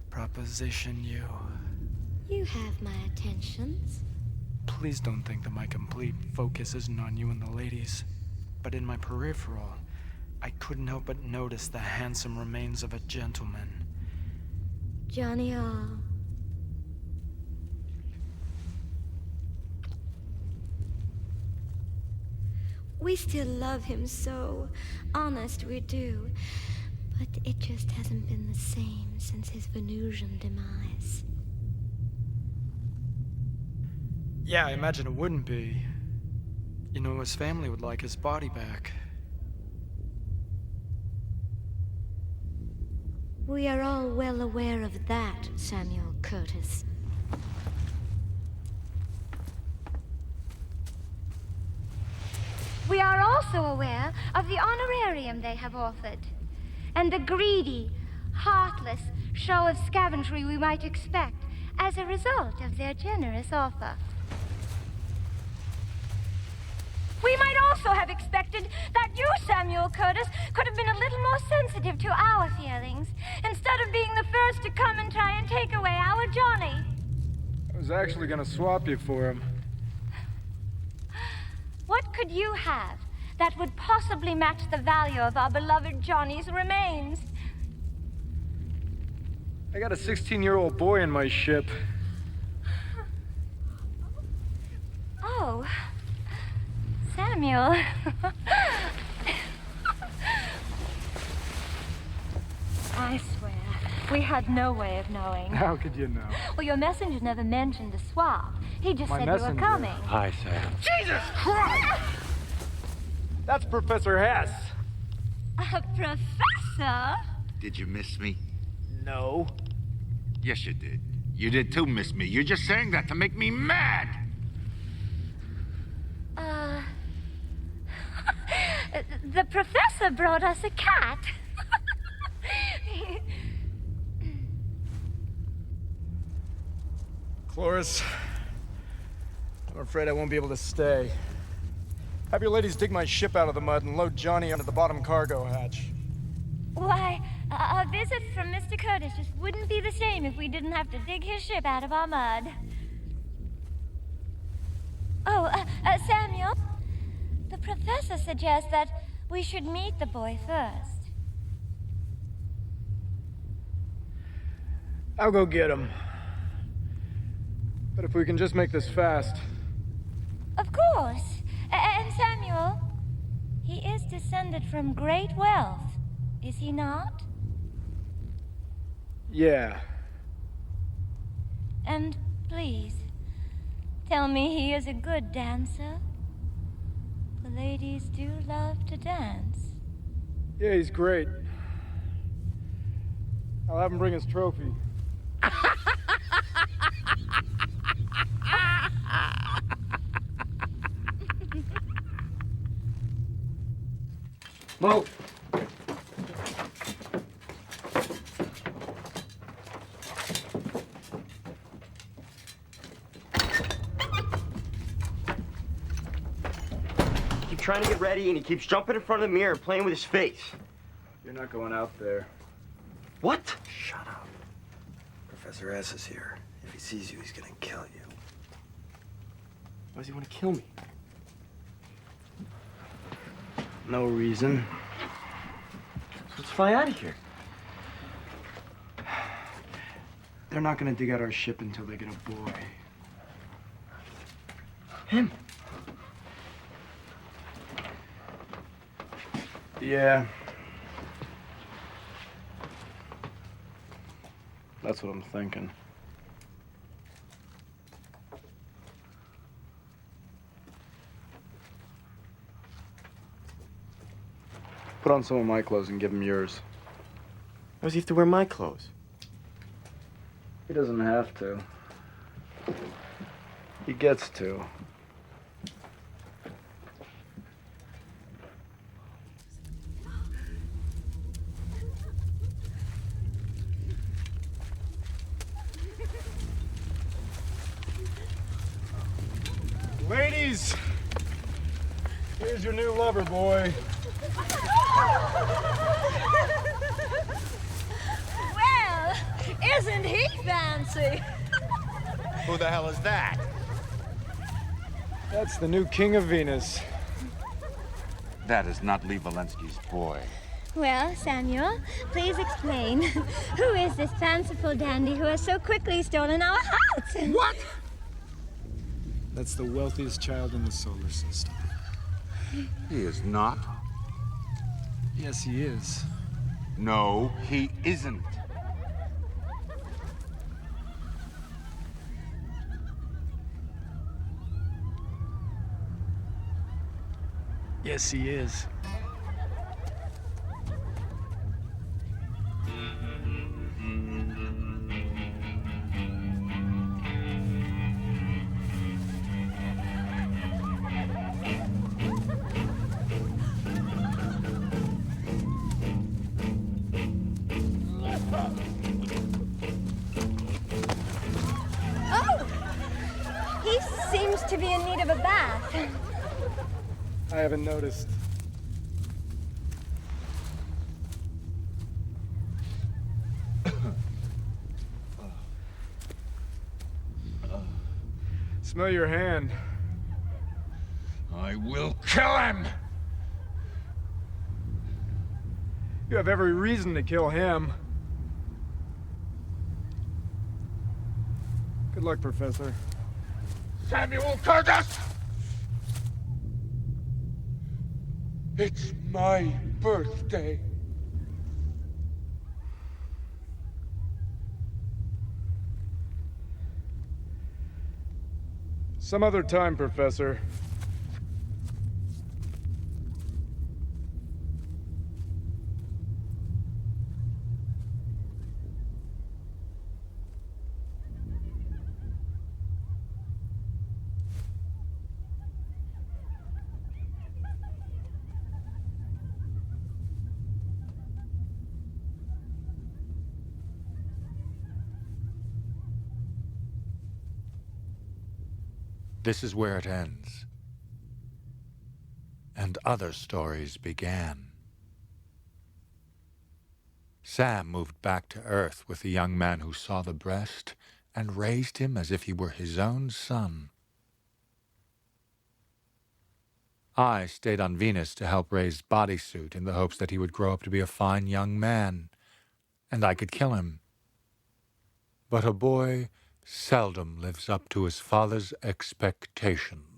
proposition you. You have my attentions. Please don't think that my complete focus isn't on you and the ladies, but in my peripheral, I couldn't help but notice the handsome remains of a gentleman. Johnny R. We still love him so. Honest, we do. But it just hasn't been the same since his Venusian demise. Yeah, I imagine it wouldn't be. You know, his family would like his body back. We are all well aware of that, Samuel Curtis. We are also aware of the honorarium they have offered, and the greedy, heartless show of scavengery we might expect as a result of their generous offer. We might also have expected that you, Samuel Curtis, could have been a little more sensitive to our feelings, instead of being the first to come and try and take away our Johnny. I was actually gonna swap you for him. What could you have that would possibly match the value of our beloved Johnny's remains? I got a 16-year-old boy in my ship. Oh, Samuel. I swear, we had no way of knowing. How could you know? Well, your messenger never mentioned the swap. He just My said you were messenger. coming. Hi, Sam. Jesus Christ! That's Professor Hess. A professor? Did you miss me? No. Yes, you did. You did too miss me. You're just saying that to make me mad. The professor brought us a cat. Cloris, I'm afraid I won't be able to stay. Have your ladies dig my ship out of the mud and load Johnny onto the bottom cargo hatch. Why, a visit from Mr. Curtis just wouldn't be the same if we didn't have to dig his ship out of our mud. Oh, Samuel, the professor suggests that we should meet the boy first. I'll go get him. But if we can just make this fast. Of course. And Samuel, he is descended from great wealth, is he not? Yeah. And please, tell me he is a good dancer. The ladies do love to dance. Yeah, he's great. I'll have him bring his trophy. Mo! Keep trying to get ready, and he keeps jumping in front of the mirror and playing with his face. You're not going out there. What? Shut up. Professor S is here. If he sees you, he's gonna kill you. Why does he want to kill me? No reason. Let's fly out of here. They're not gonna dig out our ship until they get a boy. Him. Yeah. That's what I'm thinking. Put on some of my clothes and give him yours. Why does he have to wear my clothes? He doesn't have to. He gets to. Ladies, here's your new lover, boy. Well, isn't he fancy? Who the hell is that? That's the new King of Venus. That is not Lee Valensky's boy. Well, Samuel, please explain. Who is this fanciful dandy who has so quickly stolen our hearts? What? That's the wealthiest child in the solar system. He is not. Yes, he is. No, he isn't. Yes, he is. Oh! He seems to be in need of a bath. I haven't noticed. Smell your hand. I will kill him! You have every reason to kill him. Good luck, Professor. Samuel Curtis! It's my birthday. Some other time, Professor. This is where it ends. And other stories began. Sam moved back to Earth with the young man who saw the breast and raised him as if he were his own son. I stayed on Venus to help raise Bodysuit in the hopes that he would grow up to be a fine young man, and I could kill him. But a boy seldom lives up to his father's expectations.